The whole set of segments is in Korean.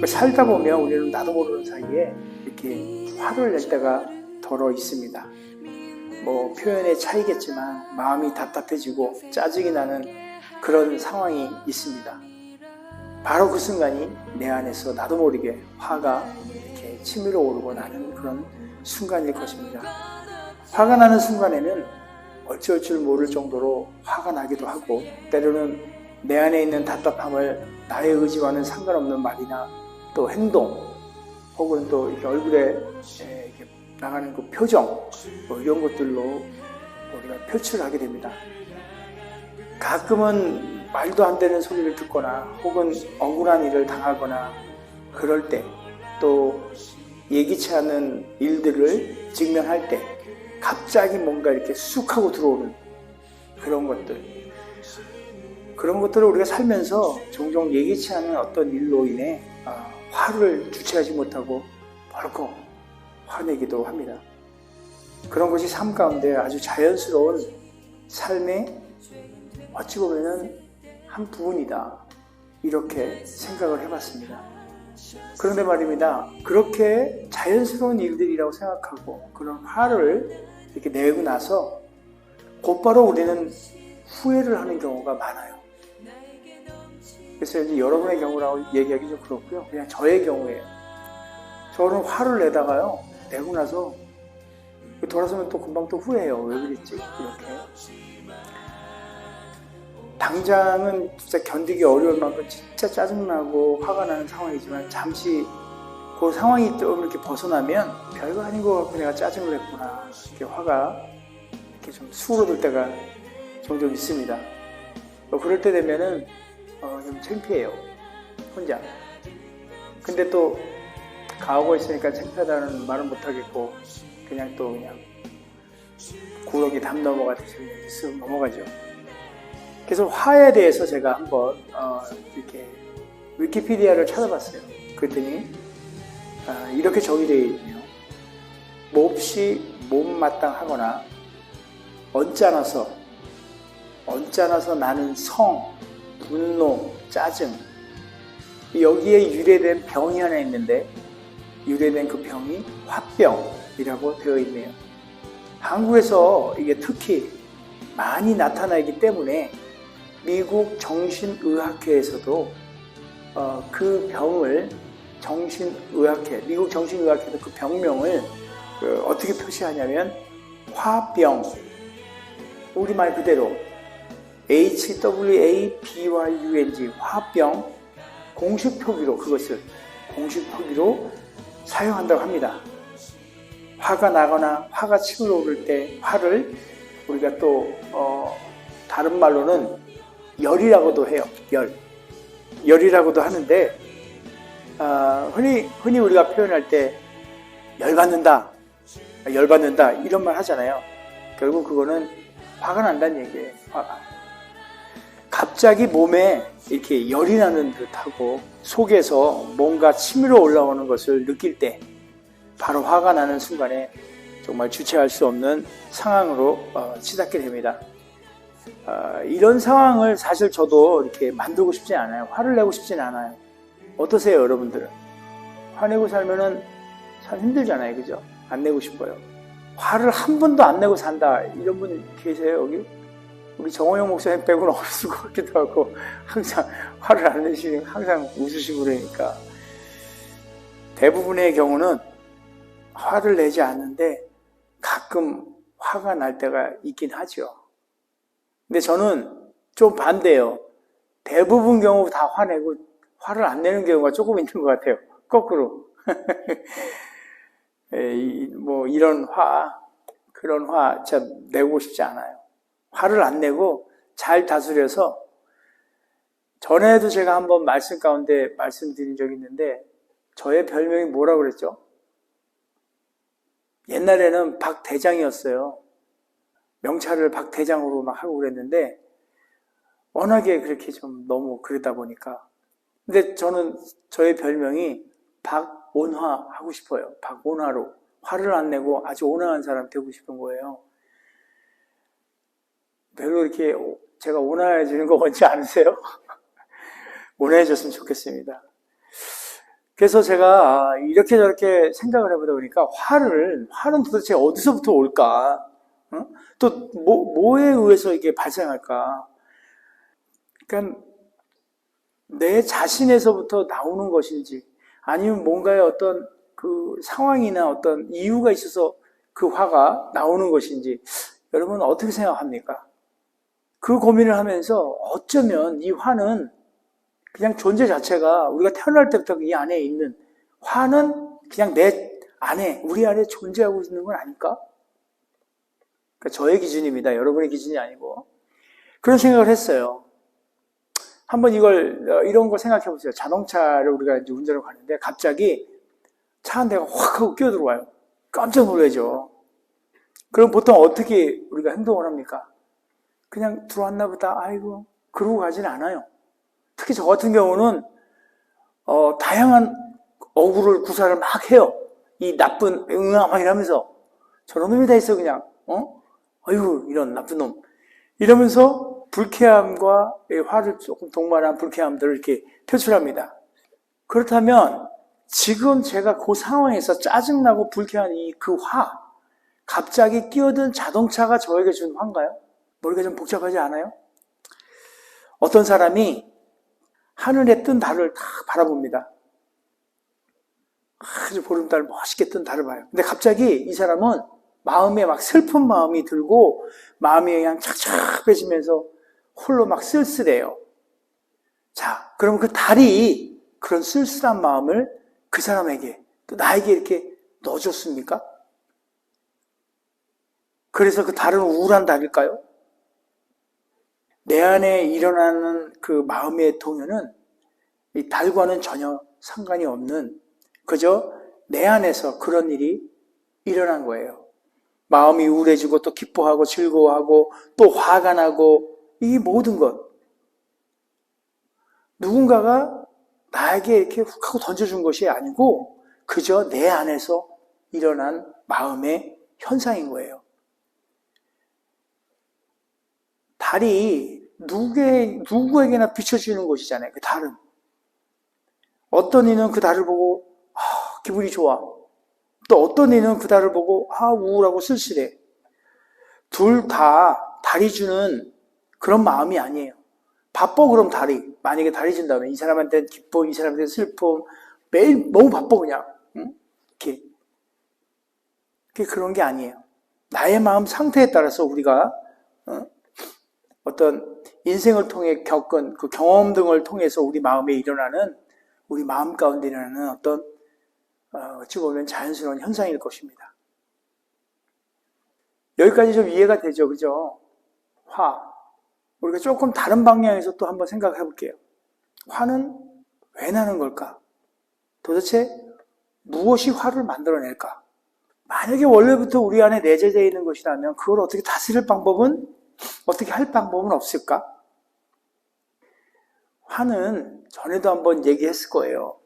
살다 보면 우리는 나도 모르는 사이에 이렇게 화를 낼 때가 덜어 있습니다. 뭐 표현의 차이겠지만 마음이 답답해지고 짜증이 나는 그런 상황이 있습니다. 바로 그 순간이 내 안에서 나도 모르게 화가 이렇게 치밀어 오르고 나는 그런 순간일 것입니다. 화가 나는 순간에는 어쩔 줄 모를 정도로 화가 나기도 하고, 때로는 내 안에 있는 답답함을 나의 의지와는 상관없는 말이나 또 행동, 혹은 또 이렇게 얼굴에 이렇게 나가는 그 표정, 뭐 이런 것들로 우리가 표출을 하게 됩니다. 가끔은 말도 안 되는 소리를 듣거나 혹은 억울한 일을 당하거나 그럴 때, 또 예기치 않은 일들을 직면할 때 갑자기 뭔가 이렇게 쑥 하고 들어오는 그런 것들을 우리가 살면서 종종 예기치 않은 어떤 일로 인해 화를 주체하지 못하고 벌컥 화내기도 합니다. 그런 것이 삶 가운데 아주 자연스러운 삶의 어찌 보면 한 부분이다, 이렇게 생각을 해봤습니다. 그런데 말입니다, 그렇게 자연스러운 일들이라고 생각하고 그런 화를 이렇게 내고 나서 곧바로 우리는 후회를 하는 경우가 많아요. 그래서 이제 여러분의 경우라고 얘기하기 좀 그렇고요, 그냥 저의 경우에요. 저는 화를 내다가요, 내고 나서 돌아서면 또 금방 또 후회해요. 왜 그랬지? 이렇게. 당장은 진짜 견디기 어려울 만큼 진짜 짜증나고 화가 나는 상황이지만, 잠시 그 상황이 좀 이렇게 벗어나면 별거 아닌 것 같고 내가 짜증을 했구나, 이렇게 화가 이렇게 좀 수그러들 때가 종종 있습니다. 그럴 때 되면은 좀 창피해요, 혼자. 근데 또 가오가 있으니까 창피하다는 말은 못하겠고 그냥 구렁이 담 넘어가듯이 쓱 넘어가죠. 그래서 화에 대해서 제가 한번 이렇게 위키피디아를 찾아봤어요. 그랬더니 이렇게 정의되어 있네요. 몹시 못마땅하거나 언짢아서 나는 성, 분노, 짜증, 여기에 유래된 병이 하나 있는데, 유래된 그 병이 화병이라고 되어 있네요. 한국에서 이게 특히 많이 나타나기 때문에 미국 정신의학회에서도 그 병을 미국 정신의학회에서 그 병명을 어떻게 표시하냐면 화병, 우리말 그대로 HWABYUNG, 화병, 공식 표기로 사용한다고 합니다. 화가 나거나 화가 치밀어 오를 때 화를 우리가 또 다른 말로는 열이라고도 해요. 열이라고도 하는데, 흔히 우리가 표현할 때 열받는다 이런 말 하잖아요. 결국 그거는 화가 난다는 얘기예요. 화가 갑자기 몸에 이렇게 열이 나는 듯하고 속에서 뭔가 치밀어 올라오는 것을 느낄 때, 바로 화가 나는 순간에 정말 주체할 수 없는 상황으로 치닫게 됩니다. 이런 상황을 사실 저도 이렇게 만들고 싶지 않아요. 화를 내고 싶진 않아요. 어떠세요, 여러분들은? 화내고 살면은 참 힘들잖아요, 그죠? 안 내고 싶어요. 화를 한 번도 안 내고 산다, 이런 분 계세요, 여기? 우리 정호영 목사님 빼고는 없을 것 같기도 하고, 항상 화를 안 내시니 항상 웃으시고 그러니까. 대부분의 경우는 화를 내지 않는데 가끔 화가 날 때가 있긴 하죠. 근데 저는 좀 반대예요. 대부분 경우 다 화내고 화를 안 내는 경우가 조금 있는 것 같아요. 거꾸로. 그런 화 진짜 내고 싶지 않아요. 화를 안 내고 잘 다스려서, 전에도 제가 한번 말씀 가운데 말씀드린 적이 있는데, 저의 별명이 뭐라고 그랬죠? 옛날에는 박대장이었어요. 명찰을 박대장으로 막 하고 그랬는데, 워낙에 그렇게 좀 너무 그러다 보니까. 근데 저는 저의 별명이 박온화 하고 싶어요. 박온화로. 화를 안 내고 아주 온화한 사람 되고 싶은 거예요. 별로 이렇게 제가 온화해지는 거 원치 않으세요? 온화해졌으면 좋겠습니다. 그래서 제가 이렇게 저렇게 생각을 해보다 보니까 화는 도대체 어디서부터 올까? 또 뭐에 의해서 이게 발생할까? 그러니까 내 자신에서부터 나오는 것인지, 아니면 뭔가의 어떤 그 상황이나 어떤 이유가 있어서 그 화가 나오는 것인지, 여러분 어떻게 생각합니까? 그 고민을 하면서 어쩌면 이 화는 그냥 존재 자체가 우리가 태어날 때부터 이 안에 있는 화는 그냥 내 안에, 우리 안에 존재하고 있는 건 아닐까? 그러니까 저의 기준입니다. 여러분의 기준이 아니고. 그런 생각을 했어요. 한번 이런 걸 생각해 보세요. 자동차를 우리가 이제 운전을 가는데 갑자기 차 한 대가 확 하고 끼어들어와요. 깜짝 놀라죠. 그럼 보통 어떻게 우리가 행동을 합니까? 그냥 들어왔나 보다, 아이고, 그러고 가진 않아요. 특히 저 같은 경우는 다양한 어구를 구사를 막 해요. 이 나쁜 막 이러면서 저런 놈이 다 있어 그냥. 아이고 이런 나쁜 놈 이러면서 불쾌함과 화를 조금 동반한 불쾌함들을 이렇게 표출합니다. 그렇다면 지금 제가 그 상황에서 짜증나고 불쾌한 그 화, 갑자기 끼어든 자동차가 저에게 준 화인가요? 머리가 좀 복잡하지 않아요? 어떤 사람이 하늘에 뜬 달을 딱 바라봅니다. 아주 보름달 멋있게 뜬 달을 봐요. 근데 갑자기 이 사람은 마음에 막 슬픈 마음이 들고 마음이 그냥 착착해지면서 홀로 막 쓸쓸해요. 자, 그럼 그 달이 그런 쓸쓸한 마음을 그 사람에게 또 나에게 이렇게 넣어줬습니까? 그래서 그 달은 우울한 달일까요? 내 안에 일어나는 그 마음의 동요는 이 달과는 전혀 상관이 없는, 그저 내 안에서 그런 일이 일어난 거예요. 마음이 우울해지고 또 기뻐하고 즐거워하고 또 화가 나고, 이 모든 것 누군가가 나에게 이렇게 훅 하고 던져준 것이 아니고 그저 내 안에서 일어난 마음의 현상인 거예요. 달이 누구에게나 비춰주는 것이잖아요. 그 달은. 어떤 이는 그 달을 보고 기분이 좋아. 또 어떤 이는 그 달을 보고 우울하고 쓸쓸해. 둘 다 달이 주는 그런 마음이 아니에요. 바빠 그럼 달이. 만약에 달이 준다면 이 사람한테는 기뻐, 이 사람한테는 슬픔. 매일 너무 바빠 그냥. 응? 이렇게 그런 게 아니에요. 나의 마음 상태에 따라서 우리가 어떤 인생을 통해 겪은 그 경험 등을 통해서 우리 마음에 일어나는, 우리 마음 가운데 일어나는 어떤 어찌 보면 자연스러운 현상일 것입니다. 여기까지 좀 이해가 되죠, 그죠? 화. 우리가 조금 다른 방향에서 또 한번 생각해 볼게요. 화는 왜 나는 걸까? 도대체 무엇이 화를 만들어낼까? 만약에 원래부터 우리 안에 내재되어 있는 것이라면 그걸 어떻게 다스릴 방법은, 어떻게 할 방법은 없을까? 화는 전에도 한번 얘기했을 거예요.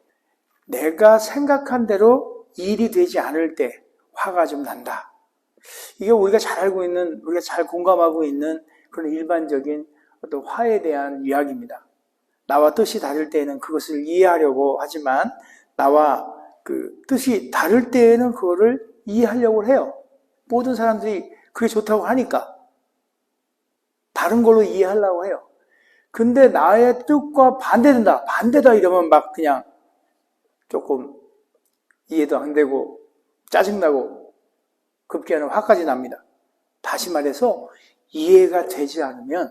내가 생각한 대로 일이 되지 않을 때 화가 좀 난다. 이게 우리가 잘 알고 있는, 우리가 잘 공감하고 있는 그런 일반적인 어떤 화에 대한 이야기입니다. 나와 뜻이 다를 때에는 그것을 이해하려고 하지만 나와 그 뜻이 다를 때에는 그거를 이해하려고 해요. 모든 사람들이 그게 좋다고 하니까 다른 걸로 이해하려고 해요. 근데 나의 뜻과 반대다 이러면 막 그냥 조금 이해도 안 되고 짜증나고 급기야는 화까지 납니다. 다시 말해서 이해가 되지 않으면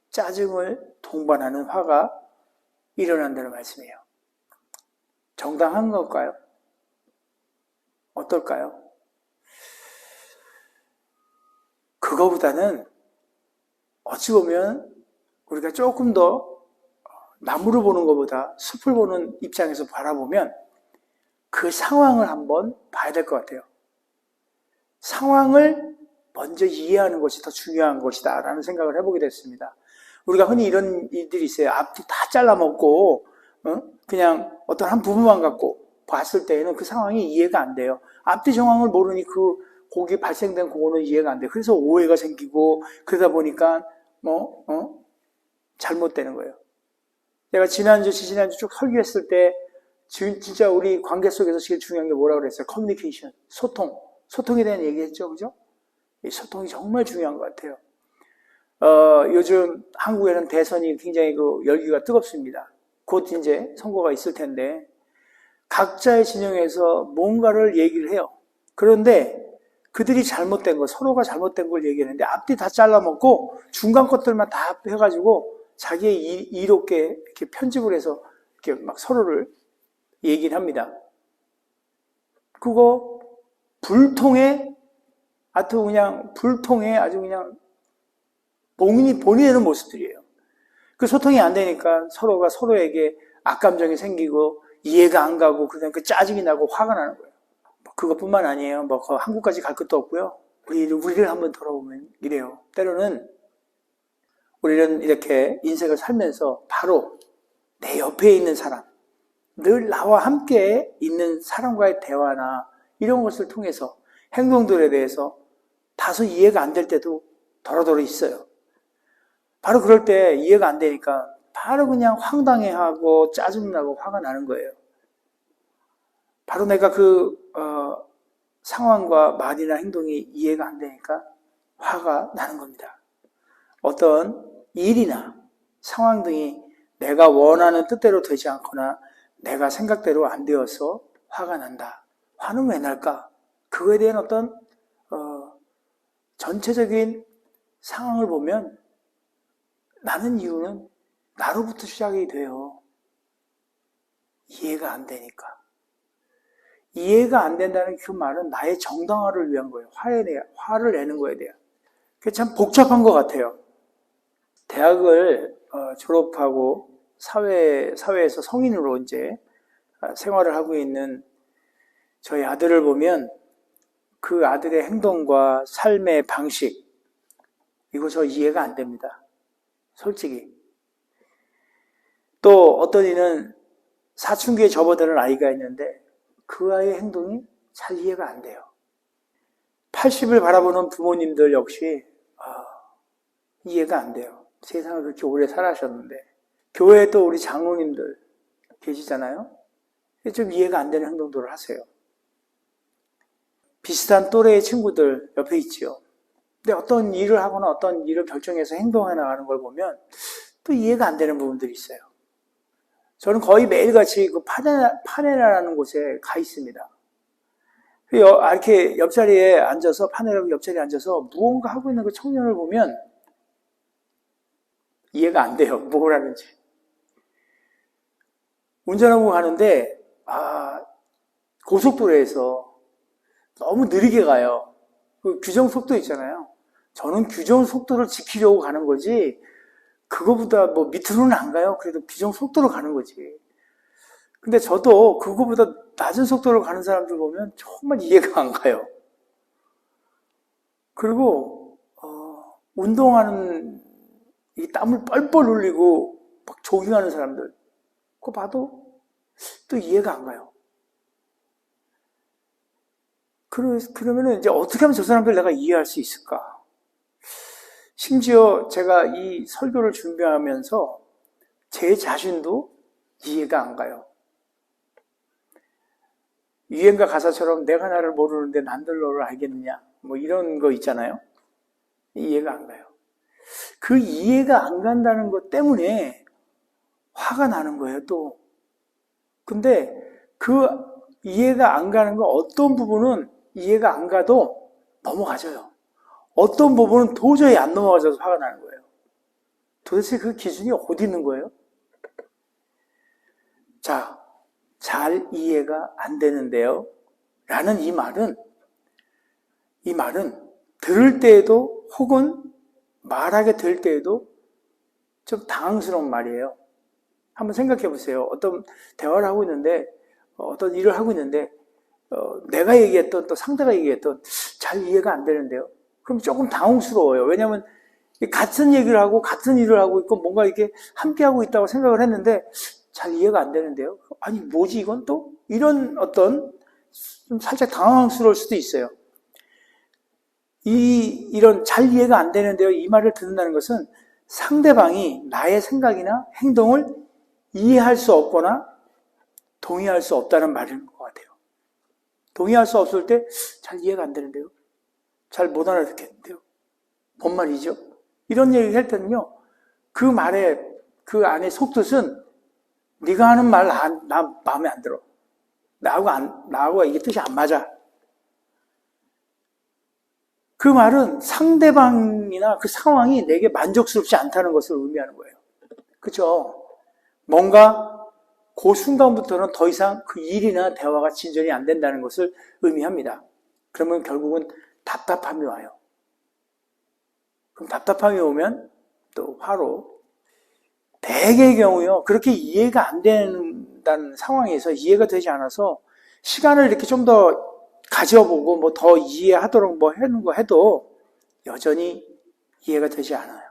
짜증을 동반하는 화가 일어난다는 말씀이에요. 정당한 걸까요? 어떨까요? 그거보다는 어찌 보면 우리가 조금 더 나무를 보는 것보다 숲을 보는 입장에서 바라보면 그 상황을 한번 봐야 될 것 같아요. 상황을 먼저 이해하는 것이 더 중요한 것이다 라는 생각을 해보게 됐습니다. 우리가 흔히 이런 일들이 있어요. 앞뒤 다 잘라먹고 그냥 어떤 한 부분만 갖고 봤을 때에는 그 상황이 이해가 안 돼요. 앞뒤 정황을 모르니 거기 발생된 그거는 이해가 안 돼요. 그래서 오해가 생기고 그러다 보니까 잘못되는 거예요. 내가 지난주 쭉 설교했을 때 진짜 우리 관계 속에서 제일 중요한 게 뭐라고 그랬어요? 커뮤니케이션, 소통에 대한 얘기했죠, 그죠? 이 소통이 정말 중요한 것 같아요. 요즘 한국에는 대선이 굉장히 열기가 뜨겁습니다. 곧 이제 선거가 있을 텐데 각자의 진영에서 뭔가를 얘기를 해요. 그런데 그들이 잘못된 거, 서로가 잘못된 걸 얘기하는데 앞뒤 다 잘라먹고 중간 것들만 다 해가지고 자기의 이롭게 이렇게 편집을 해서 이렇게 막 서로를 얘기를 합니다. 그거 불통에 아주 그냥 본인이 보내는 모습들이에요. 그 소통이 안 되니까 서로가 서로에게 악감정이 생기고 이해가 안 가고 그러니까 짜증이 나고 화가 나는 거예요. 그것뿐만 아니에요. 한국까지 갈 것도 없고요. 우리를 한번 돌아보면 이래요. 때로는 우리는 이렇게 인생을 살면서 바로 내 옆에 있는 사람, 늘 나와 함께 있는 사람과의 대화나 이런 것을 통해서 행동들에 대해서 다소 이해가 안 될 때도 더러더러 있어요. 바로 그럴 때 이해가 안 되니까 바로 그냥 황당해하고 짜증나고 화가 나는 거예요. 바로 내가 상황과 말이나 행동이 이해가 안 되니까 화가 나는 겁니다. 어떤 일이나 상황 등이 내가 원하는 뜻대로 되지 않거나 내가 생각대로 안 되어서 화가 난다. 화는 왜 날까? 그거에 대한 어떤 전체적인 상황을 보면 나는 이유는 나로부터 시작이 돼요. 이해가 안 되니까. 이해가 안 된다는 그 말은 나의 정당화를 위한 거예요. 화를 내는 거에 대한. 그게 참 복잡한 것 같아요. 대학을 졸업하고 사회에서 성인으로 이제 생활을 하고 있는 저희 아들을 보면 그 아들의 행동과 삶의 방식, 이거 저 이해가 안 됩니다. 솔직히. 또 어떤 이는 사춘기에 접어드는 아이가 있는데 그 아이의 행동이 잘 이해가 안 돼요. 80을 바라보는 부모님들 역시 이해가 안 돼요. 세상을 그렇게 오래 살아셨는데 교회에 또 우리 장로님들 계시잖아요. 좀 이해가 안 되는 행동들을 하세요. 비슷한 또래의 친구들 옆에 있지요. 근데 어떤 일을 하거나 어떤 일을 결정해서 행동해 나가는 걸 보면 또 이해가 안 되는 부분들이 있어요. 저는 거의 매일같이 그 파네라라는 곳에 가 있습니다. 이렇게 옆자리에 앉아서, 파네라 옆자리에 앉아서 무언가 하고 있는 그 청년을 보면 이해가 안 돼요. 뭘 하는지. 운전하고 가는데, 고속도로에서 너무 느리게 가요. 그 규정 속도 있잖아요. 저는 규정 속도를 지키려고 가는 거지, 그거보다 밑으로는 안 가요. 그래도 규정 속도로 가는 거지. 근데 저도 그거보다 낮은 속도로 가는 사람들 보면 정말 이해가 안 가요. 그리고, 운동하는, 이 땀을 뻘뻘 흘리고 막 조깅하는 사람들, 그거 봐도 또 이해가 안 가요. 그러면은 이제 어떻게 하면 저 사람들 내가 이해할 수 있을까? 심지어 제가 이 설교를 준비하면서 제 자신도 이해가 안 가요. 유행가 가사처럼 내가 나를 모르는데 난들 너를 알겠느냐? 이런 거 있잖아요. 이해가 안 가요. 그 이해가 안 간다는 것 때문에 화가 나는 거예요, 또. 근데 그 이해가 안 가는 거 어떤 부분은 이해가 안 가도 넘어가져요. 어떤 부분은 도저히 안 넘어가져서 화가 나는 거예요. 도대체 그 기준이 어디 있는 거예요? 자, 잘 이해가 안 되는데요. 라는 이 말은 들을 때에도 혹은 말하게 될 때에도 좀 당황스러운 말이에요. 한번 생각해 보세요. 어떤 대화를 하고 있는데, 어떤 일을 하고 있는데, 내가 얘기했던 또 상대가 얘기했던 잘 이해가 안 되는데요. 그럼 조금 당황스러워요. 왜냐하면 같은 얘기를 하고 같은 일을 하고 있고 뭔가 이렇게 함께 하고 있다고 생각을 했는데 잘 이해가 안 되는데요. 아니 뭐지 이건 또? 이런 어떤 좀 살짝 당황스러울 수도 있어요. 이런 잘 이해가 안 되는데요. 이 말을 듣는다는 것은 상대방이 나의 생각이나 행동을 이해할 수 없거나 동의할 수 없다는 말인 것 같아요. 동의할 수 없을 때 잘 이해가 안 되는데요. 잘 못 알아듣겠는데요. 뭔 말이죠? 이런 얘기를 할 때는요. 그 말의 그 안에 속뜻은 네가 하는 말 나 마음에 안 들어. 나하고 이게 뜻이 안 맞아. 그 말은 상대방이나 그 상황이 내게 만족스럽지 않다는 것을 의미하는 거예요. 그죠? 뭔가 그 순간부터는 더 이상 그 일이나 대화가 진전이 안 된다는 것을 의미합니다. 그러면 결국은 답답함이 와요. 그럼 답답함이 오면 또 화로. 대개의 경우요, 그렇게 이해가 안 된다는 상황에서 이해가 되지 않아서 시간을 이렇게 좀 더 가져보고 뭐 더 이해하도록 뭐 하는 거 해도 여전히 이해가 되지 않아요.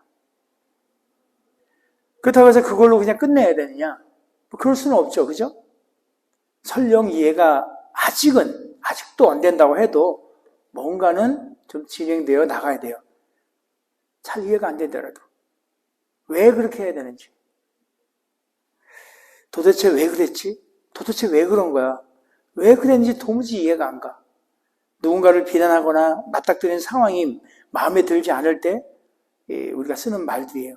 그렇다고 해서 그걸로 그냥 끝내야 되느냐? 뭐 그럴 수는 없죠. 그죠? 설령 이해가 아직도 안 된다고 해도 뭔가는 좀 진행되어 나가야 돼요. 잘 이해가 안 되더라도. 왜 그렇게 해야 되는지. 도대체 왜 그랬지? 도대체 왜 그런 거야? 왜 그랬는지 도무지 이해가 안 가. 누군가를 비난하거나 맞닥뜨리는 상황이 마음에 들지 않을 때 우리가 쓰는 말들이에요.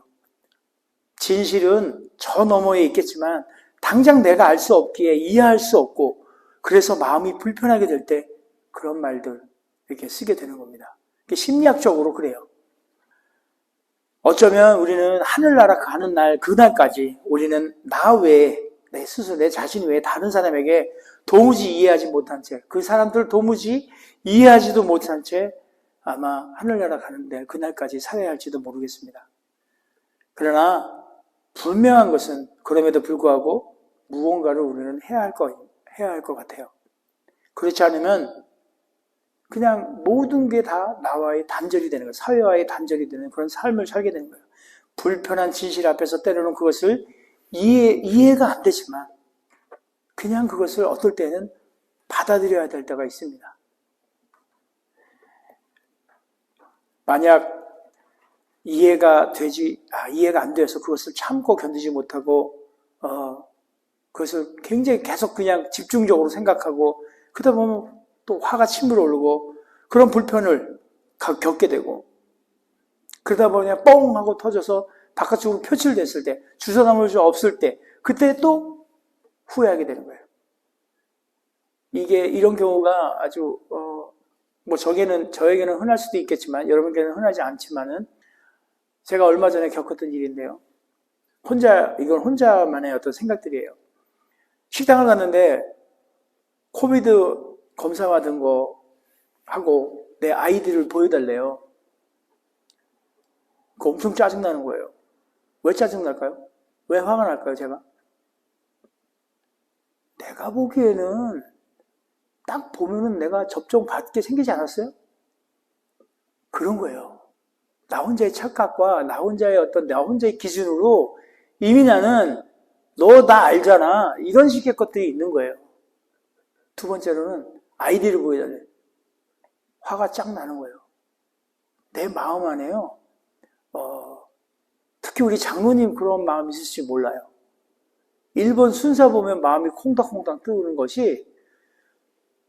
진실은 저 너머에 있겠지만 당장 내가 알 수 없기에 이해할 수 없고 그래서 마음이 불편하게 될 때 그런 말들 이렇게 쓰게 되는 겁니다. 심리학적으로 그래요. 어쩌면 우리는 하늘나라 가는 날 그날까지 우리는 나 외에 내 스스로 내 자신 외에 다른 사람에게 도무지 이해하지 못한 채 그 사람들 도무지 이해하지도 못한 채 아마 하늘나라 가는데 그날까지 살아야 할지도 모르겠습니다. 그러나 분명한 것은 그럼에도 불구하고 무언가를 우리는 해야 할 것 같아요. 그렇지 않으면 그냥 모든 게 다 나와의 단절이 되는 거예요. 사회와의 단절이 되는 그런 삶을 살게 되는 거예요. 불편한 진실 앞에서 때로는 그것을 이해가 안 되지만 그냥 그것을 어떨 때는 받아들여야 될 때가 있습니다. 만약 이해가 안 돼서 그것을 참고 견디지 못하고 그것을 굉장히 계속 그냥 집중적으로 생각하고 그러다 보면 또 화가 치밀어 오르고 그런 불편을 겪게 되고 그러다 보면 뻥 하고 터져서 바깥쪽으로 표출됐을 때 주워담을 수 없을 때 그때 또 후회하게 되는 거예요. 이런 경우가 아주 뭐 저에게는 흔할 수도 있겠지만 여러분께는 흔하지 않지만은 제가 얼마 전에 겪었던 일인데요. 이건 혼자만의 어떤 생각들이에요. 식당을 갔는데 코비드 검사 받은 거 하고 내 아이디를 보여달래요. 그거 엄청 짜증나는 거예요. 왜 짜증날까요? 왜 화가 날까요, 제가? 내가 보기에는 딱 보면은 내가 접종 받게 생기지 않았어요? 그런 거예요. 나 혼자의 착각과 나 혼자의 기준으로 이미 나는 너 나 알잖아. 이런 식의 것들이 있는 거예요. 두 번째로는 아이디를 보여달래. 화가 쫙 나는 거예요. 내 마음 안에요. 특히 우리 장로님 그런 마음이 있을지 몰라요. 1번 순서 보면 마음이 콩닥콩닥 뜨는 것이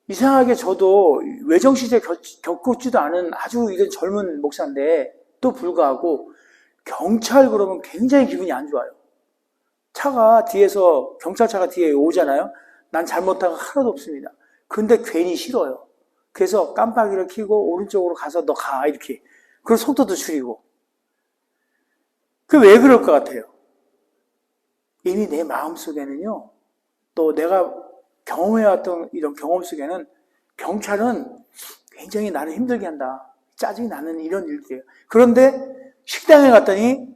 이상하게 저도 외정시대 겪었지도 않은 아주 이런 젊은 목사인데 또 불구하고 경찰 그러면 굉장히 기분이 안 좋아요. 경찰차가 뒤에 오잖아요. 난 잘못한 거 하나도 없습니다. 근데 괜히 싫어요. 그래서 깜빡이를 켜고 오른쪽으로 가서 너 가 이렇게. 그리고 속도도 줄이고. 왜 그럴 것 같아요? 이미 내 마음속에는요. 또 내가 경험해왔던 이런 경험 속에는 경찰은 굉장히 나를 힘들게 한다. 짜증이 나는 이런 일들이에요. 그런데 식당에 갔더니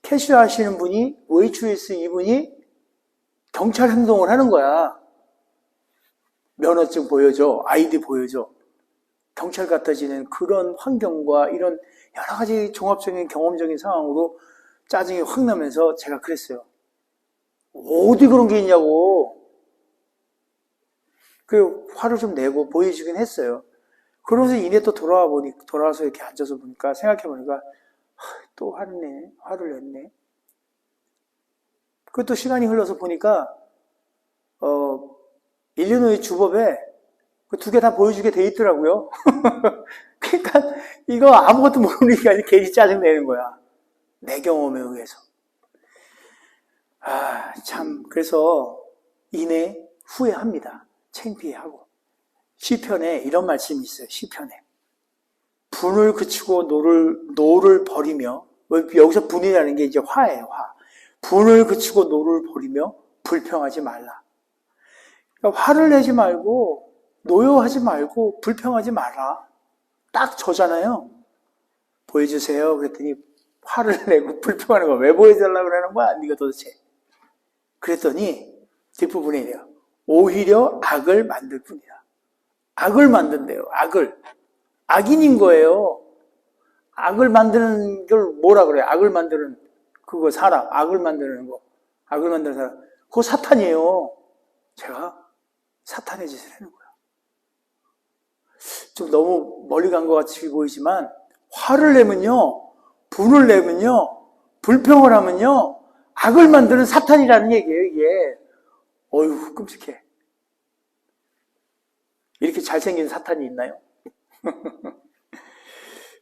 캐시어 하시는 분이 웨이트리스 이분이 경찰 행동을 하는 거야. 면허증 보여줘. 아이디 보여줘. 경찰 같아지는 그런 환경과 이런 여러 가지 종합적인 경험적인 상황으로 짜증이 확 나면서 제가 그랬어요. 어디 그런 게 있냐고. 그 화를 좀 내고 보여주긴 했어요. 그러면서 이내 또 돌아와서 이렇게 앉아서 보니까 생각해 보니까 또 화를 냈네. 그것도 시간이 흘러서 보니까 일리노이 주법에 그 두 개 다 보여주게 돼 있더라고요. 그러니까 이거 아무것도 모르니까 괜히 짜증내는 거야. 내 경험에 의해서. 참 그래서 이내 후회합니다. 창피해하고. 시편에 이런 말씀이 있어요. 시편에. 분을 그치고 노를 버리며, 여기서 분이라는 게 이제 화예요. 화. 분을 그치고 노를 버리며 불평하지 말라. 그러니까 화를 내지 말고 노여하지 말고 불평하지 마라. 딱 저잖아요. 보여주세요. 그랬더니 화를 내고 불평하는 거 왜 보여달라고 그러는 거야? 네가 도대체. 그랬더니 뒷부분에 이래요. 오히려 악을 만들 뿐이다. 악을 만든대요. 악을. 악인인 거예요. 악을 만드는 걸 뭐라 그래요? 악을 만드는 그거 사람. 악을 만드는 거. 악을 만드는 사람. 그거 사탄이에요. 제가 사탄의 짓을 하는 거야. 좀 너무 멀리 간 것 같이 보이지만 화를 내면요. 분을 내면요. 불평을 하면요. 악을 만드는 사탄이라는 얘기예요. 이게. 어휴 끔찍해. 이렇게 잘생긴 사탄이 있나요?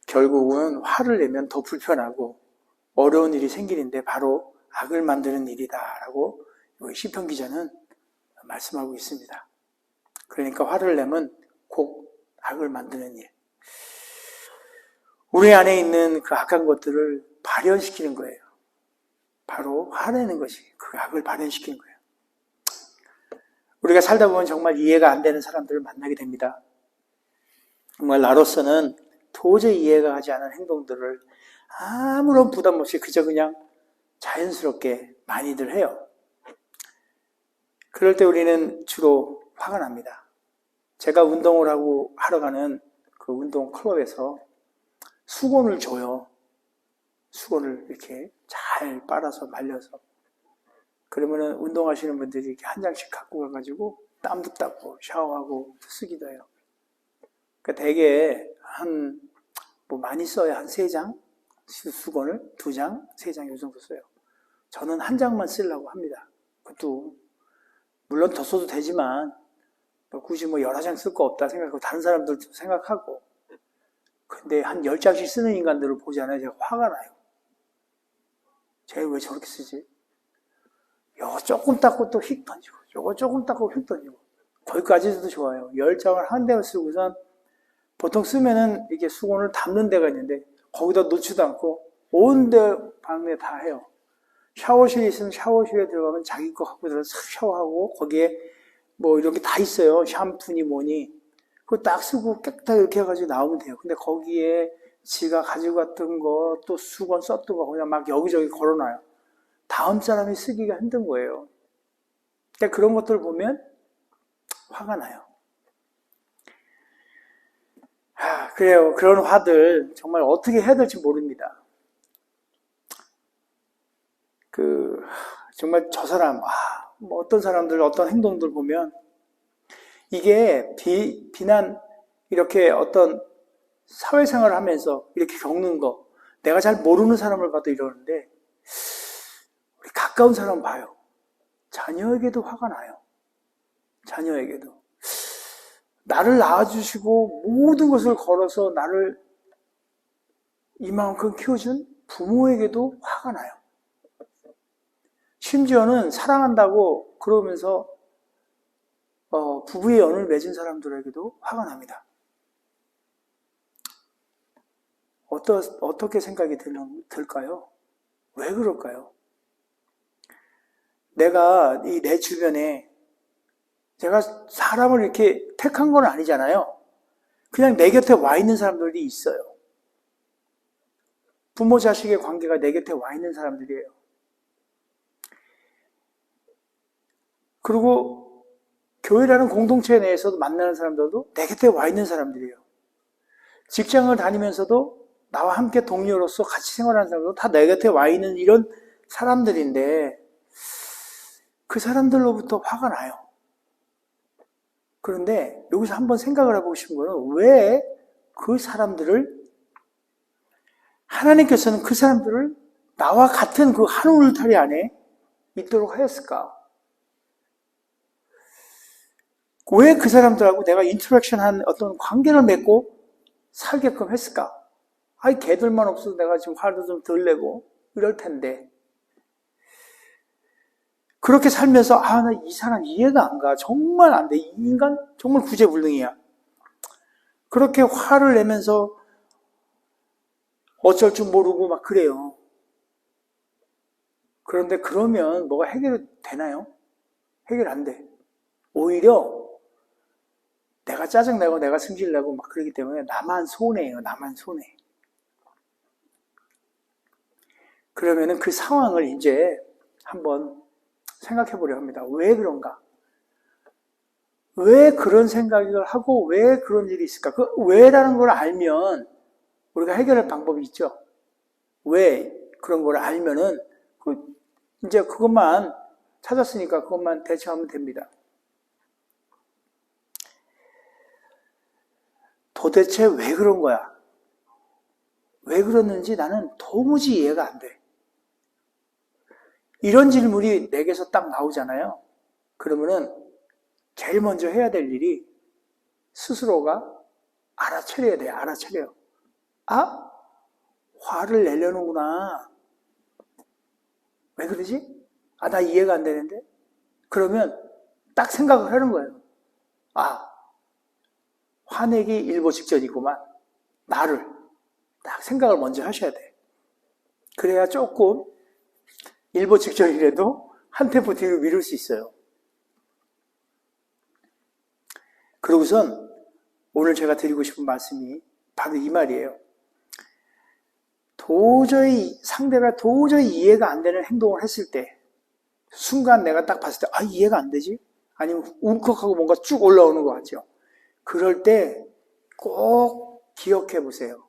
결국은 화를 내면 더 불편하고 어려운 일이 생기는데 바로 악을 만드는 일이다라고 시편 기자는 말씀하고 있습니다. 그러니까 화를 내면 곧 악을 만드는 일. 우리 안에 있는 그 악한 것들을 발현시키는 거예요. 바로 화내는 것이 그 악을 발현시키는 거예요. 우리가 살다 보면 정말 이해가 안 되는 사람들을 만나게 됩니다. 정말 나로서는 도저히 이해가 가지 않은 행동들을 아무런 부담 없이 그냥 자연스럽게 많이들 해요. 그럴 때 우리는 주로 화가 납니다. 제가 운동을 하러 가는 그 운동 클럽에서 수건을 줘요. 수건을 이렇게 잘 빨아서 말려서. 그러면은 운동하시는 분들이 이렇게 한 장씩 갖고 가가지고 땀도 닦고 샤워하고 쓰기도 해요. 그러니까 대개 많이 써야 한 3장? 수건을 2장, 3장 이 정도 써요. 저는 한 장만 쓰려고 합니다. 그것도 물론 더 써도 되지만 굳이 여러 장 쓸 거 없다 생각하고 다른 사람들도 생각하고 근데 한 10장씩 쓰는 인간들을 보잖아요. 제가 화가 나요. 쟤 왜 저렇게 쓰지? 요거 조금 닦고 또 휙 던지고 요거 조금 닦고 휙 던지고 거기까지도 좋아요. 10장을 한 대만 쓰고선 보통 쓰면은 이게 수건을 담는 데가 있는데 거기다 놓지도 않고 온 데 방에 다 해요. 샤워실이 있으면 샤워실에 들어가면 자기 거 갖고 들어가서 샤워하고 거기에 이런 게 다 있어요. 샴푸니 뭐니. 그거 딱 쓰고 깨끗하게 이렇게 해가지고 나오면 돼요. 근데 거기에 지가 가지고 갔던 거 또 수건 썼던 거 그냥 막 여기저기 걸어놔요. 다음 사람이 쓰기가 힘든 거예요. 그러니까 그런 것들을 보면 화가 나요. 그래요. 그런 화들 정말 어떻게 해야 될지 모릅니다. 정말 저 사람, 어떤 사람들, 어떤 행동들 보면 이게 비난 이렇게 어떤 사회생활을 하면서 이렇게 겪는 거 내가 잘 모르는 사람을 봐도 이러는데 우리 가까운 사람 봐요. 자녀에게도 화가 나요. 자녀에게도. 나를 낳아주시고 모든 것을 걸어서 나를 이만큼 키워준 부모에게도 화가 나요. 심지어는 사랑한다고 그러면서 부부의 연을 맺은 사람들에게도 화가 납니다. 어떻게 생각이 들까요? 왜 그럴까요? 내가 내 주변에 제가 사람을 이렇게 택한 건 아니잖아요. 그냥 내 곁에 와 있는 사람들이 있어요. 부모 자식의 관계가 내 곁에 와 있는 사람들이에요. 그리고 교회라는 공동체 내에서도 만나는 사람들도 내 곁에 와 있는 사람들이에요. 직장을 다니면서도 나와 함께 동료로서 같이 생활하는 사람들도 다 내 곁에 와 있는 이런 사람들인데 그 사람들로부터 화가 나요. 그런데 여기서 한번 생각을 해보고 싶은 거는 왜 그 사람들을 하나님께서는 그 사람들을 나와 같은 그 한 울타리 안에 있도록 하였을까? 왜 그 사람들하고 내가 인터랙션한 어떤 관계를 맺고 살게끔 했을까? 아이, 걔들만 없어도 내가 지금 화도 좀 덜 내고 이럴 텐데. 그렇게 살면서 나 이 사람 이해가 안 가. 정말 안 돼. 이 인간 정말 구제불능이야. 그렇게 화를 내면서 어쩔 줄 모르고 막 그래요. 그런데 그러면 뭐가 해결이 되나요? 해결 안 돼. 오히려 내가 짜증내고 내가 승질내고 막 그러기 때문에 나만 손해예요. 나만 손해. 그러면은 그 상황을 이제 한번 생각해 보려 합니다. 왜 그런가? 왜 그런 생각을 하고 왜 그런 일이 있을까? 그 왜라는 걸 알면 우리가 해결할 방법이 있죠. 왜 그런 걸 알면은 이제 그것만 찾았으니까 그것만 대처하면 됩니다. 도대체 왜 그런 거야? 왜 그러는지 나는 도무지 이해가 안 돼. 이런 질문이 내게서 딱 나오잖아요. 그러면은 제일 먼저 해야 될 일이 스스로가 알아차려야 돼요. 알아차려요. 화를 내려는구나. 왜 그러지? 나 이해가 안 되는데? 그러면 딱 생각을 하는 거예요. 화내기 일보 직전이구만. 나를 딱 생각을 먼저 하셔야 돼. 그래야 조금 일보 직전이라도 한 템포 뒤로 미룰 수 있어요. 그러고선 오늘 제가 드리고 싶은 말씀이 바로 이 말이에요. 상대가 도저히 이해가 안 되는 행동을 했을 때, 순간 내가 딱 봤을 때, 이해가 안 되지? 아니면 울컥하고 뭔가 쭉 올라오는 것 같죠? 그럴 때 꼭 기억해 보세요.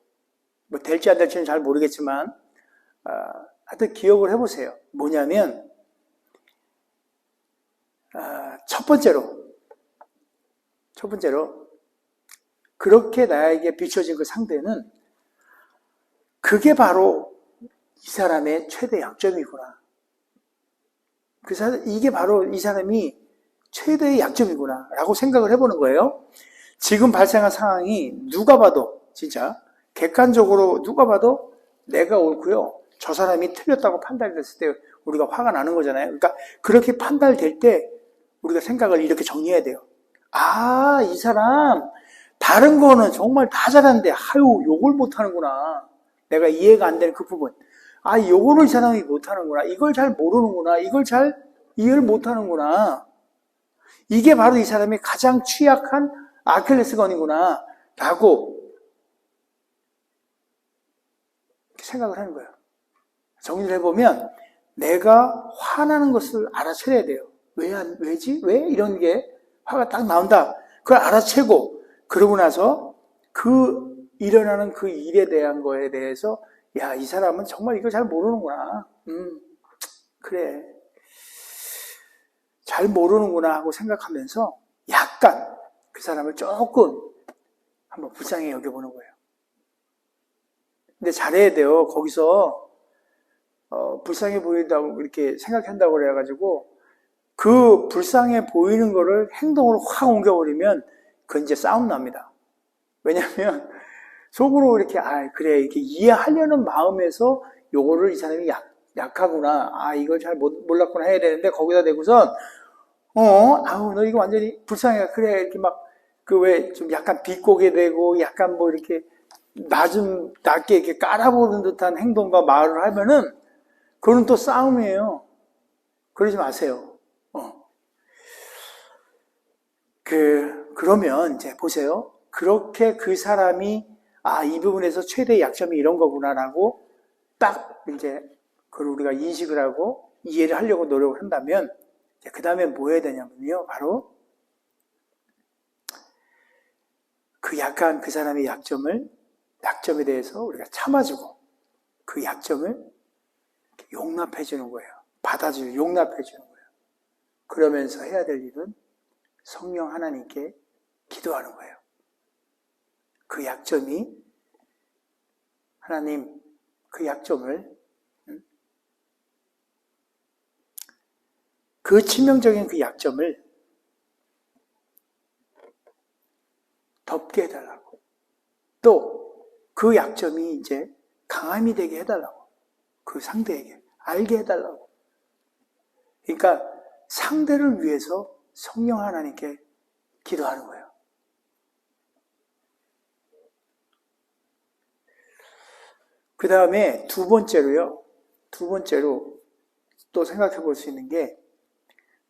뭐 될지 안 될지는 잘 모르겠지만, 하여튼 기억을 해보세요. 뭐냐면, 첫 번째로, 그렇게 나에게 비춰진 그 상대는 그게 바로 이 사람의 최대 약점이구나. 이게 바로 이 사람이 최대의 약점이구나 라고 생각을 해보는 거예요. 지금 발생한 상황이 누가 봐도 진짜 객관적으로 누가 봐도 내가 옳고요. 저 사람이 틀렸다고 판단이 됐을 때 우리가 화가 나는 거잖아요. 그러니까 그렇게 판단될 때 우리가 생각을 이렇게 정리해야 돼요. 이 사람 다른 거는 정말 다 잘하는데 요걸 못하는구나. 내가 이해가 안 되는 그 부분. 요거를 이 사람이 못하는구나. 이걸 잘 모르는구나. 이걸 잘 이해를 못하는구나. 이게 바로 이 사람이 가장 취약한 아킬레스건이구나. 라고 생각을 하는 거예요. 정리를 해보면 내가 화나는 것을 알아차려야 돼요. 왜지? 왜? 이런 게 화가 딱 나온다. 그걸 알아채고 그러고 나서 일어나는 그 일에 대한 거에 대해서 이 사람은 정말 이걸 잘 모르는구나. 그래. 잘 모르는구나 하고 생각하면서 약간 그 사람을 조금 한번 불쌍히 여겨보는 거예요. 근데 잘해야 돼요. 거기서 불쌍해 보인다고 이렇게 생각한다고 그래가지고 그 불쌍해 보이는 거를 행동으로 확 옮겨버리면 그건 이제 싸움 납니다. 왜냐하면 속으로 이렇게 그래 이렇게 이해하려는 마음에서 요거를 이 사람이 약하구나. 이걸 잘 몰랐구나 해야 되는데 거기다 대고선 너 이거 완전히 불쌍해. 그래 이렇게 막 왜 좀 약간 비꼬게 되고 약간 뭐 이렇게 낮게 이렇게 깔아보는 듯한 행동과 말을 하면은 그건 또 싸움이에요. 그러지 마세요. 그러면 이제 보세요. 그렇게 그 사람이 이 부분에서 최대의 약점이 이런 거구나라고 딱 이제 그걸 우리가 인식을 하고 이해를 하려고 노력을 한다면 그 다음에 뭐 해야 되냐면요. 바로 그 사람의 약점에 대해서 우리가 참아주고 그 약점을 용납해주는 거예요. 용납해주는 거예요. 그러면서 해야 될 일은 성령 하나님께 기도하는 거예요. 그 약점이 하나님 그 약점을 그 치명적인 그 약점을 덮게 해달라고. 또 그 약점이 이제 강함이 되게 해달라고. 그 상대에게 알게 해달라고. 그러니까 상대를 위해서 성령 하나님께 기도하는 거예요. 그 다음에 두 번째로 또 생각해 볼 수 있는 게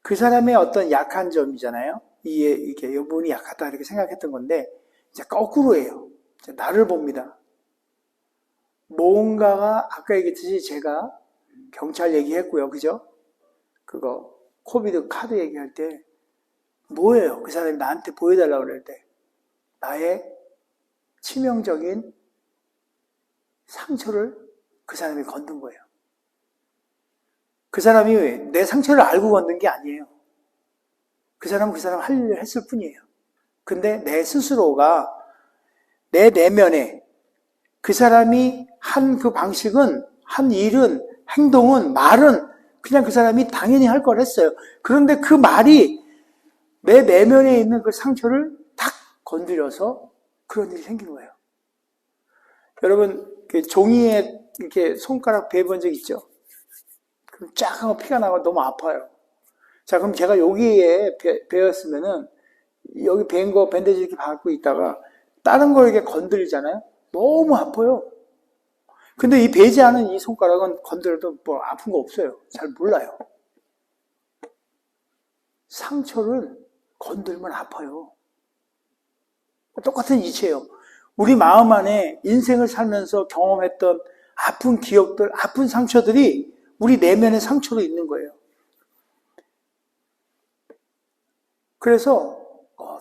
그 사람의 어떤 약한 점이잖아요. 이게 이 부분이 약하다 이렇게 생각했던 건데 이제 거꾸로예요. 이제 나를 봅니다. 뭔가가 아까 얘기했듯이 제가 경찰 얘기했고요. 그죠? 그거 코비드 카드 얘기할 때 뭐예요? 그 사람이 나한테 보여달라고 그럴 때 나의 치명적인 상처를 그 사람이 건든 거예요. 그 사람이 내 상처를 알고 건든 게 아니에요. 그 사람은 그 사람 할 일을 했을 뿐이에요. 근데 내 스스로가 내 내면에 그 사람이 한 그 방식은, 한 일은, 행동은, 말은 그냥 그 사람이 당연히 할 걸 했어요. 그런데 그 말이 내 내면에 있는 그 상처를 탁 건드려서 그런 일이 생긴 거예요. 여러분, 종이에 이렇게 손가락 베어본 적 있죠? 그럼 쫙 하고 피가 나고 너무 아파요. 자, 그럼 제가 여기에 베었으면은 여기 베인 거 밴드지 이렇게 받고 있다가 다른 거 이렇게 건드리잖아요? 너무 아파요. 근데 이 베지 않은 이 손가락은 건드려도 뭐 아픈 거 없어요. 잘 몰라요. 상처를 건들면 아파요. 똑같은 이치예요. 우리 마음 안에 인생을 살면서 경험했던 아픈 기억들, 아픈 상처들이 우리 내면의 상처로 있는 거예요. 그래서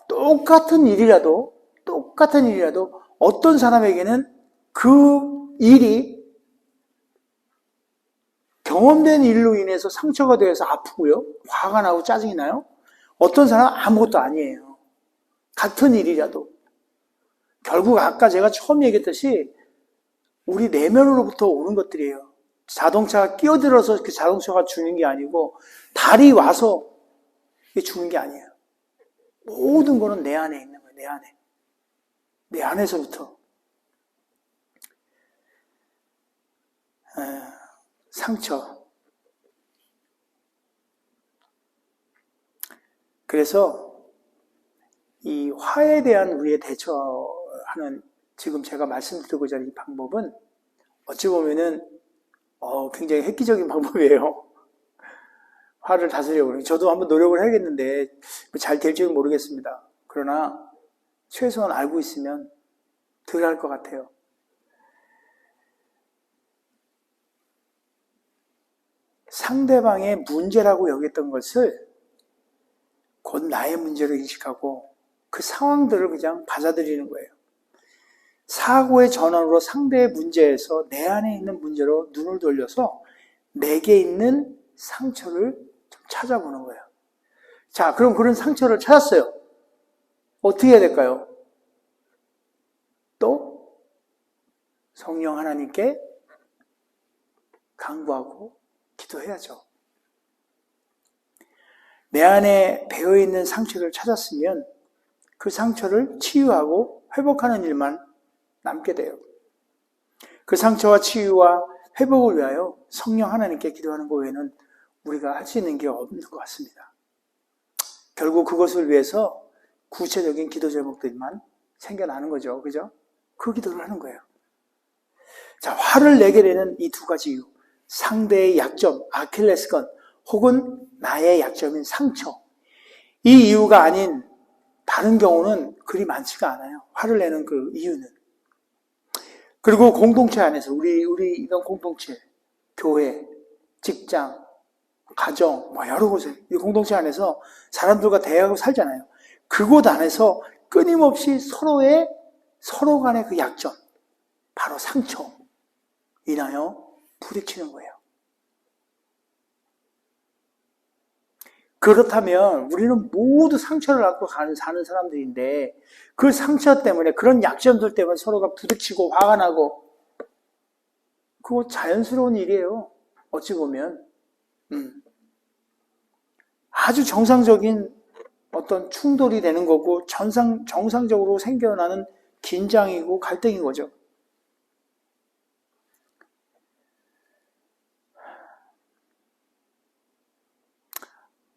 똑같은 일이라도 어떤 사람에게는 그 일이 경험된 일로 인해서 상처가 되어서 아프고요. 화가 나고 짜증이 나요. 어떤 사람은 아무것도 아니에요. 같은 일이라도. 결국 아까 제가 처음 얘기했듯이 우리 내면으로부터 오는 것들이에요. 자동차가 끼어들어서 그 자동차가 주는 게 아니고 달이 와서 주는 게 아니에요. 모든 거는 내 안에 있는 거예요. 내 안에. 내 안에서부터. 상처. 그래서 이 화에 대한 우리의 대처하는 지금 제가 말씀드리고자 하는 이 방법은 어찌 보면은 굉장히 획기적인 방법이에요. 화를 다스려고. 저도 한번 노력을 해야겠는데 잘 될지는 모르겠습니다. 그러나 최소한 알고 있으면 덜 할 것 같아요. 상대방의 문제라고 여겼던 것을 곧 나의 문제로 인식하고 그 상황들을 그냥 받아들이는 거예요. 사고의 전환으로 상대의 문제에서 내 안에 있는 문제로 눈을 돌려서 내게 있는 상처를 좀 찾아보는 거예요. 자, 그럼 그런 상처를 찾았어요. 어떻게 해야 될까요? 또 성령 하나님께 간구하고 기도해야죠. 내 안에 배어있는 상처를 찾았으면 그 상처를 치유하고 회복하는 일만 남게 돼요. 그 상처와 치유와 회복을 위하여 성령 하나님께 기도하는 것 외에는 우리가 할 수 있는 게 없는 것 같습니다. 결국 그것을 위해서 구체적인 기도 제목들만 생겨나는 거죠. 그죠? 그 기도를 하는 거예요. 자, 화를 내게 되는 이 두 가지 이유. 상대의 약점, 아킬레스건, 혹은 나의 약점인 상처. 이 이유가 아닌 다른 경우는 그리 많지가 않아요. 화를 내는 그 이유는. 그리고 공동체 안에서 우리 이런 공동체, 교회, 직장, 가정, 여러 곳에 이 공동체 안에서 사람들과 대화하고 살잖아요. 그곳 안에서 끊임없이 서로 간의 그 약점, 바로 상처 인하여 부딪히는 거예요. 그렇다면 우리는 모두 상처를 갖고 사는 사람들인데 그 상처 때문에 그런 약점들 때문에 서로가 부딪히고 화가 나고 그거 자연스러운 일이에요. 어찌 보면. 아주 정상적인 어떤 충돌이 되는 거고 정상적으로 생겨나는 긴장이고 갈등인 거죠.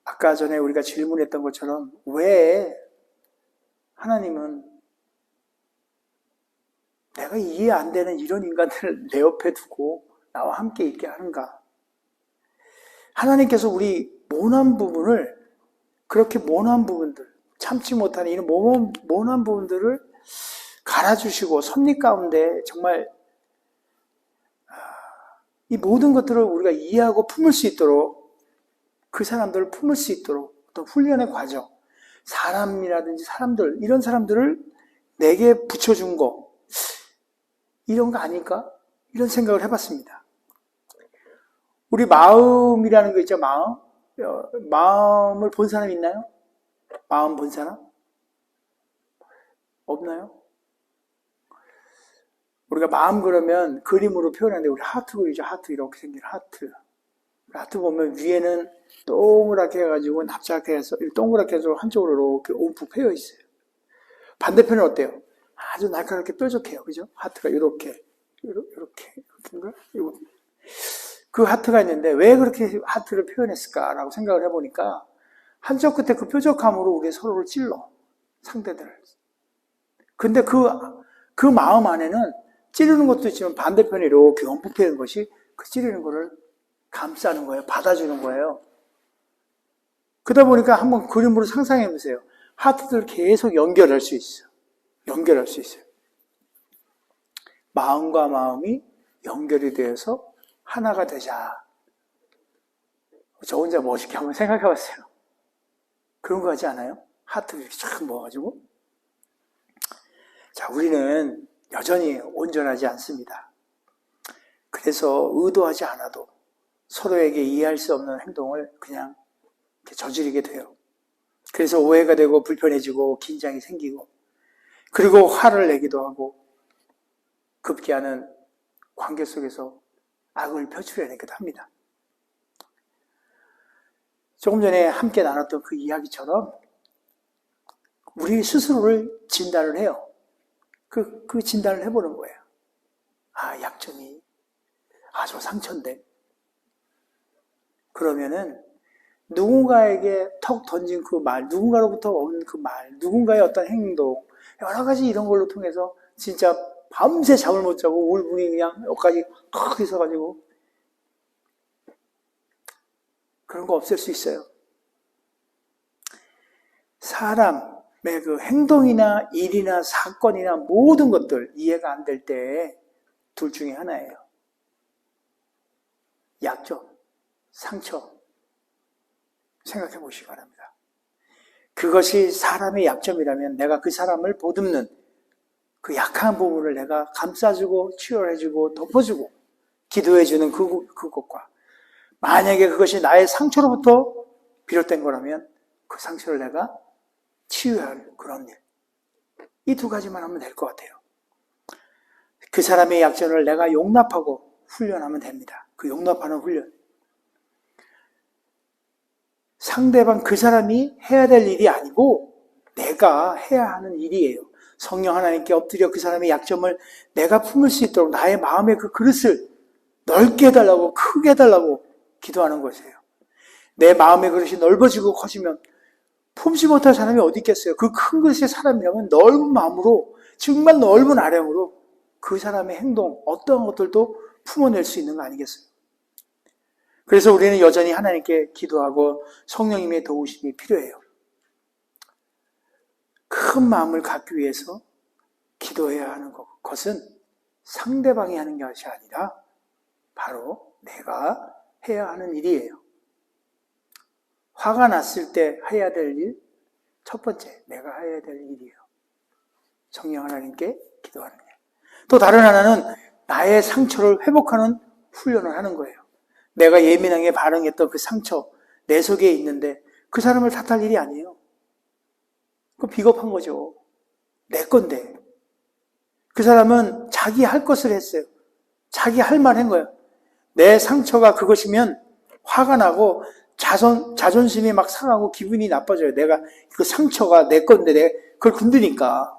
아까 전에 우리가 질문했던 것처럼 왜 하나님은 내가 이해 안 되는 이런 인간들을 내 옆에 두고 나와 함께 있게 하는가? 하나님께서 우리 모난 부분을, 그렇게 모난 부분들, 참지 못하는 이런 모난 부분들을 갈아주시고 섭리 가운데 정말 이 모든 것들을 우리가 이해하고 품을 수 있도록, 그 사람들을 품을 수 있도록 어떤 훈련의 과정, 사람이라든지 사람들, 이런 사람들을 내게 붙여준 거, 이런 거 아닐까? 이런 생각을 해봤습니다. 우리 마음이라는 거 있죠, 마음. 마음을 본 사람 있나요? 마음 본 사람? 없나요? 우리가 마음 그러면 그림으로 표현하는데 우리 하트 그리죠. 하트 이렇게 생긴 하트. 하트 보면 위에는 동그랗게 해가지고 납작해서 동그랗게 해서 한쪽으로 이렇게 움푹 패여 있어요. 반대편은 어때요? 아주 날카롭게 뾰족해요. 그죠? 하트가 이렇게인가? 그 하트가 있는데 왜 그렇게 하트를 표현했을까라고 생각을 해보니까 한쪽 끝에 그 뾰족함으로 우리 서로를 찔러. 상대들을. 근데 그 마음 안에는 찌르는 것도 있지만 반대편에 이렇게 움푹패는 것이 그 찌르는 거를 감싸는 거예요. 받아주는 거예요. 그러다 보니까 한번 그림으로 상상해 보세요. 하트들 계속 연결할 수 있어요. 연결할 수 있어요. 마음과 마음이 연결이 되어서 하나가 되자. 저 혼자 멋있게 한번 생각해 봤어요. 그런 거 같지 않아요? 하트를 이렇게 쫙 모아가지고. 자, 우리는 여전히 온전하지 않습니다. 그래서 의도하지 않아도 서로에게 이해할 수 없는 행동을 그냥 이렇게 저지르게 돼요. 그래서 오해가 되고 불편해지고 긴장이 생기고, 그리고 화를 내기도 하고, 급기야는 관계 속에서 악을 표출해내기도 합니다. 조금 전에 함께 나눴던 그 이야기처럼 우리 스스로를 진단을 해요. 그 진단을 해보는 거예요. 아, 약점이, 저 상처인데. 그러면은 누군가에게 턱 던진 그 말, 누군가로부터 온 그 말, 누군가의 어떤 행동, 여러 가지 이런 걸로 통해서 진짜 밤새 잠을 못 자고 울분이 그냥 여기까지 확 있어가지고 그런 거 없앨 수 있어요. 사람의 그 행동이나 일이나 사건이나 모든 것들 이해가 안 될 때 둘 중에 하나예요. 약점, 상처 생각해 보시기 바랍니다. 그것이 사람의 약점이라면 내가 그 사람을 보듬는 그 약한 부분을 내가 감싸주고 치유해주고 덮어주고 기도해주는 그것과, 만약에 그것이 나의 상처로부터 비롯된 거라면 그 상처를 내가 치유해야 할 그런 일. 이 두 가지만 하면 될 것 같아요. 그 사람의 약점을 내가 용납하고 훈련하면 됩니다. 그 용납하는 훈련. 상대방 그 사람이 해야 될 일이 아니고 내가 해야 하는 일이에요. 성령 하나님께 엎드려 그 사람의 약점을 내가 품을 수 있도록 나의 마음의 그 그릇을 넓게 해달라고, 크게 해달라고 기도하는 것이에요. 내 마음의 그릇이 넓어지고 커지면 품지 못할 사람이 어디 있겠어요? 그 큰 그릇의 사람이라면 넓은 마음으로, 정말 넓은 아량으로 그 사람의 행동, 어떠한 것들도 품어낼 수 있는 거 아니겠어요? 그래서 우리는 여전히 하나님께 기도하고 성령님의 도우심이 필요해요. 큰 마음을 갖기 위해서 기도해야 하는 것은 상대방이 하는 것이 아니라 바로 내가 해야 하는 일이에요. 화가 났을 때 해야 될 일, 첫 번째, 내가 해야 될 일이에요. 성령 하나님께 기도하는 일. 또 다른 하나는 나의 상처를 회복하는 훈련을 하는 거예요. 내가 예민하게 반응했던 그 상처, 내 속에 있는데 그 사람을 탓할 일이 아니에요. 그건 비겁한 거죠. 내 건데. 그 사람은 자기 할 것을 했어요. 자기 할 말 한 거예요. 내 상처가 그것이면 화가 나고 자존심이 막 상하고 기분이 나빠져요. 내가 그 상처가 내 건데 내가 그걸 건드니까.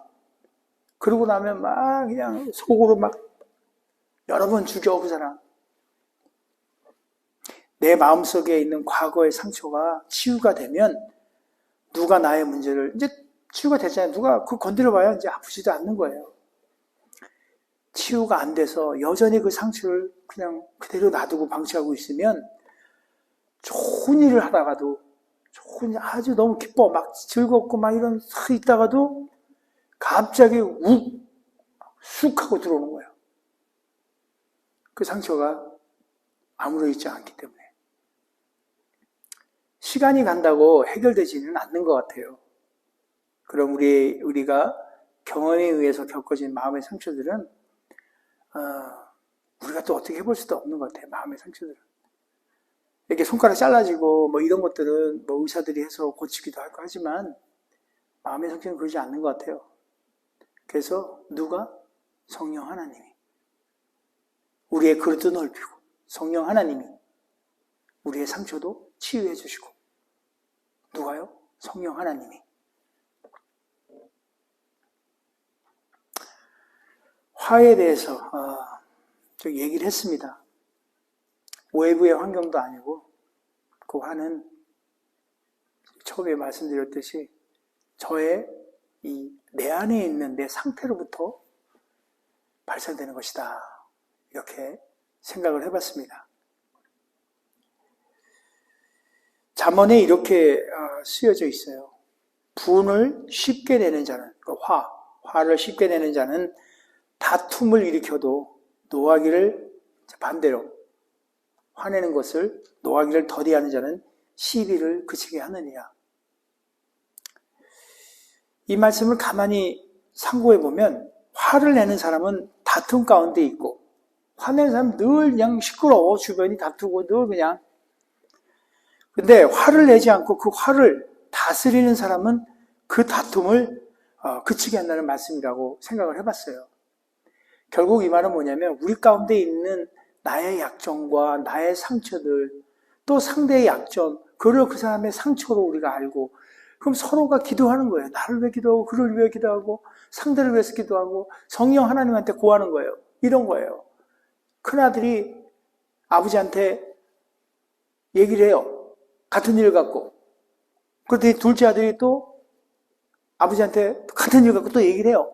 그러고 나면 막 그냥 속으로 막 여러 번 죽여 그 사람. 내 마음속에 있는 과거의 상처가 치유가 되면 누가 나의 문제를 이제 치유가 됐잖아요. 누가 그거 건드려봐야 이제 아프지도 않는 거예요. 치유가 안 돼서 여전히 그 상처를 그냥 그대로 놔두고 방치하고 있으면 좋은 일을 하다가도 좋은 일 아주 너무 기뻐 막 즐겁고 막 이런 싹 있다가도 갑자기 쑥 하고 들어오는 거예요. 그 상처가 아무러 있지 않기 때문에. 시간이 간다고 해결되지는 않는 것 같아요. 그럼 우리가 경험에 의해서 겪어진 마음의 상처들은 우리가 또 어떻게 해볼 수도 없는 것 같아요. 마음의 상처들은. 이렇게 손가락 잘라지고 뭐 이런 것들은 뭐 의사들이 해서 고치기도 하고 하지만 마음의 상처는 그러지 않는 것 같아요. 그래서 누가? 성령 하나님이 우리의 그릇도 넓히고 성령 하나님이 우리의 상처도 치유해 주시고 누가요? 성령 하나님이. 화에 대해서 좀 얘기를 했습니다. 외부의 환경도 아니고 그 화는 처음에 말씀드렸듯이 저의 내 안에 있는 내 상태로부터 발산되는 것이다. 이렇게 생각을 해봤습니다. 잠언에 이렇게 쓰여져 있어요. 분을 쉽게 내는 자는, 화를 쉽게 내는 자는 다툼을 일으켜도 노하기를 반대로 화내는 것을 노하기를 더디하는 자는 시비를 그치게 하느니라. 이 말씀을 가만히 상고해 보면 화를 내는 사람은 다툼 가운데 있고 화내는 사람은 늘 그냥 시끄러워. 주변이 다투고 늘 그냥. 근데 화를 내지 않고 그 화를 다스리는 사람은 그 다툼을 그치게 한다는 말씀이라고 생각을 해봤어요. 결국 이 말은 뭐냐면 우리 가운데 있는 나의 약점과 나의 상처들 또 상대의 약점 그걸 그 사람의 상처로 우리가 알고 그럼 서로가 기도하는 거예요. 나를 위해 기도하고 그를 위해 기도하고 상대를 위해서 기도하고 성령 하나님한테 구하는 거예요. 이런 거예요. 큰아들이 아버지한테 얘기를 해요. 같은 일을 갖고. 그랬더니 둘째 아들이 또 아버지한테 같은 일을 갖고 또 얘기를 해요.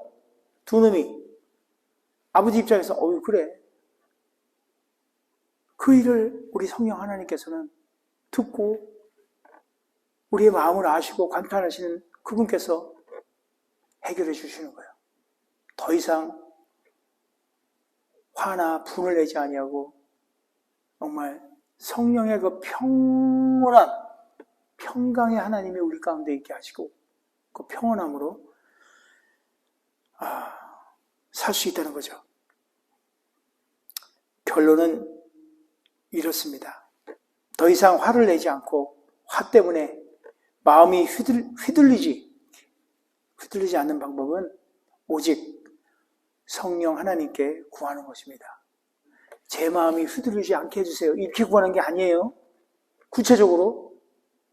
두 놈이. 아버지 입장에서 그래. 그 일을 우리 성령 하나님께서는 듣고 우리의 마음을 아시고 관찰하시는 그분께서 해결해 주시는 거예요. 더 이상 화나 분을 내지 아니하고 정말 성령의 그 평온한 평강의 하나님이 우리 가운데 있게 하시고 그 평온함으로 살 수 있다는 거죠. 결론은 이렇습니다. 더 이상 화를 내지 않고 화 때문에 마음이 휘둘리지 않는 방법은 오직 성령 하나님께 구하는 것입니다. 제 마음이 휘둘리지 않게 해주세요. 이렇게 구하는 게 아니에요. 구체적으로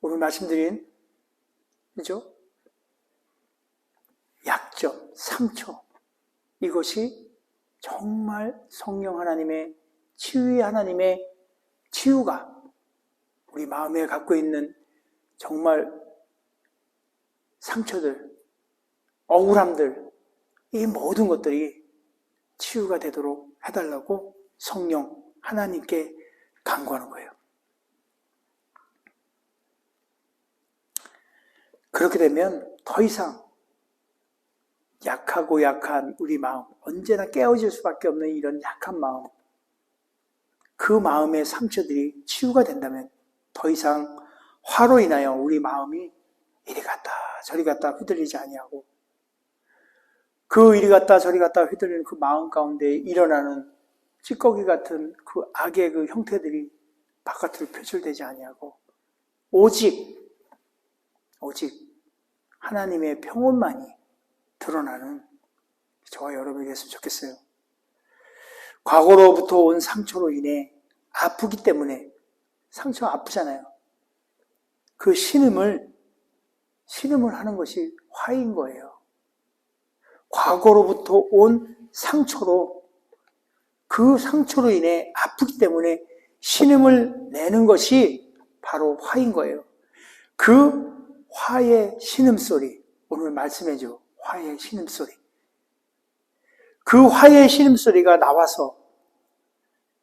오늘 말씀드린 그죠? 약점, 상처 이것이 정말 성령 하나님의 치유의 하나님의 치유가 우리 마음에 갖고 있는 정말 상처들, 억울함들 이 모든 것들이 치유가 되도록 해달라고 성령 하나님께 간구하는 거예요. 그렇게 되면 더 이상 약하고 약한 우리 마음, 언제나 깨어질 수밖에 없는 이런 약한 마음, 그 마음의 상처들이 치유가 된다면 더 이상 화로 인하여 우리 마음이 이리 갔다 저리 갔다 휘둘리지 아니하고 그 이리 갔다 저리 갔다 휘둘리는 그 마음 가운데 일어나는 찌꺼기 같은 그 악의 그 형태들이 바깥으로 표출되지 아니하고 오직 하나님의 평온만이 드러나는 저와 여러분이 됐으면 좋겠어요. 과거로부터 온 상처로 인해 아프기 때문에 상처 아프잖아요. 그 신음을 하는 것이 화인 거예요. 과거로부터 온 상처로, 그 상처로 인해 아프기 때문에 신음을 내는 것이 바로 화인 거예요. 그 화의 신음소리, 오늘 말씀해줘. 화의 신음소리. 그 화의 신음소리가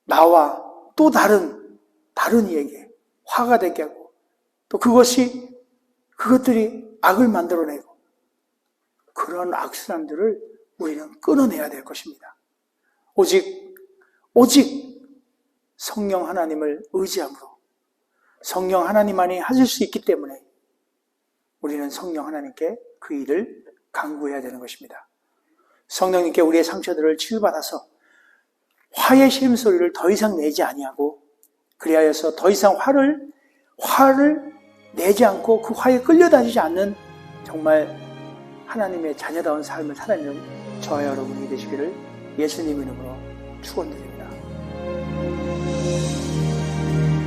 나와 또 다른 이에게 화가 되게 하고, 또 그것들이 악을 만들어내고, 그런 악사람들을 우리는 끊어내야 될 것입니다. 오직 성령 하나님을 의지함으로, 성령 하나님만이 하실 수 있기 때문에 우리는 성령 하나님께 그 일을 간구해야 되는 것입니다. 성령님께 우리의 상처들을 치유받아서 화의 신음소리를 더 이상 내지 아니하고, 그리하여서 더 이상 화를 내지 않고 그 화에 끌려다니지 않는 정말 하나님의 자녀다운 삶을 살아내는 저와 여러분이 되시기를 예수님 이름으로 축원드립니다.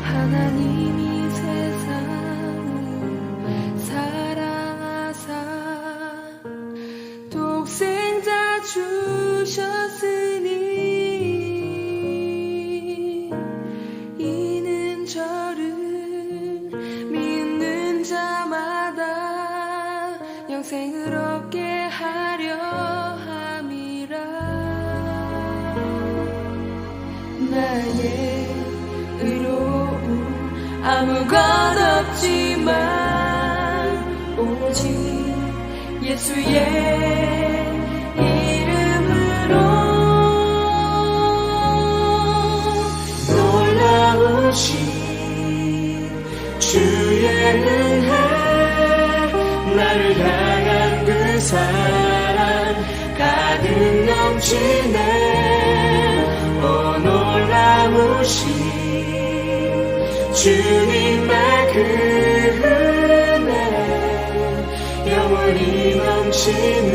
하나님이 세상을 사랑하사 독생자 주셨으니 이는 저를 믿는 자마다 영생을 얻게 하려 함이라. 나의 의로움 아무것 없지만 오직 예수의 이름으로 놀라우신 주의 은혜, 나를 향한 그 사랑 가득 넘치네. 오 놀라우신 주님의 그 은혜, 영원히 넘치는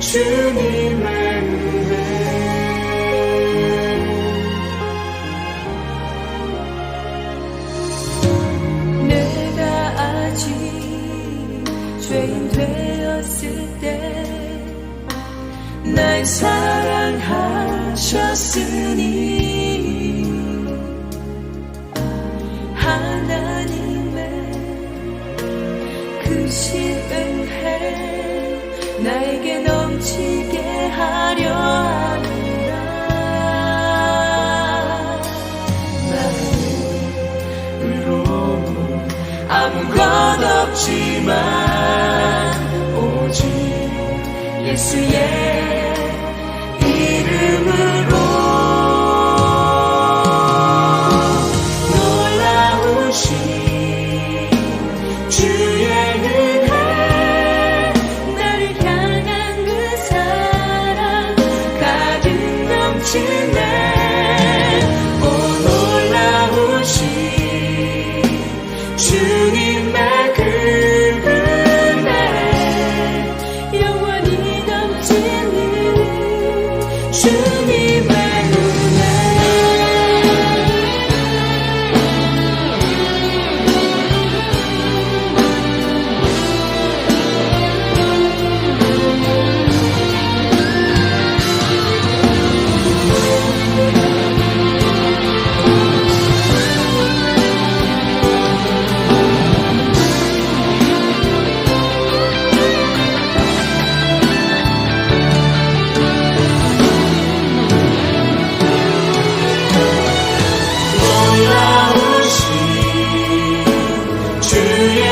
주님의 은혜. 내가 아직 죄인 되었을 때 날 사랑하셨으니 하나님의 크신 은혜 나에게 넘치게 하려 합니다. 나의 의로움 아무것 없지만 오직 예수의 이름으로 놀라우신 주의 은혜, 나를 향한 그 사랑 가득 넘치네. 오 놀라우신 주님의 그 은혜, 영원히 넘치는 주님의 은혜. 주님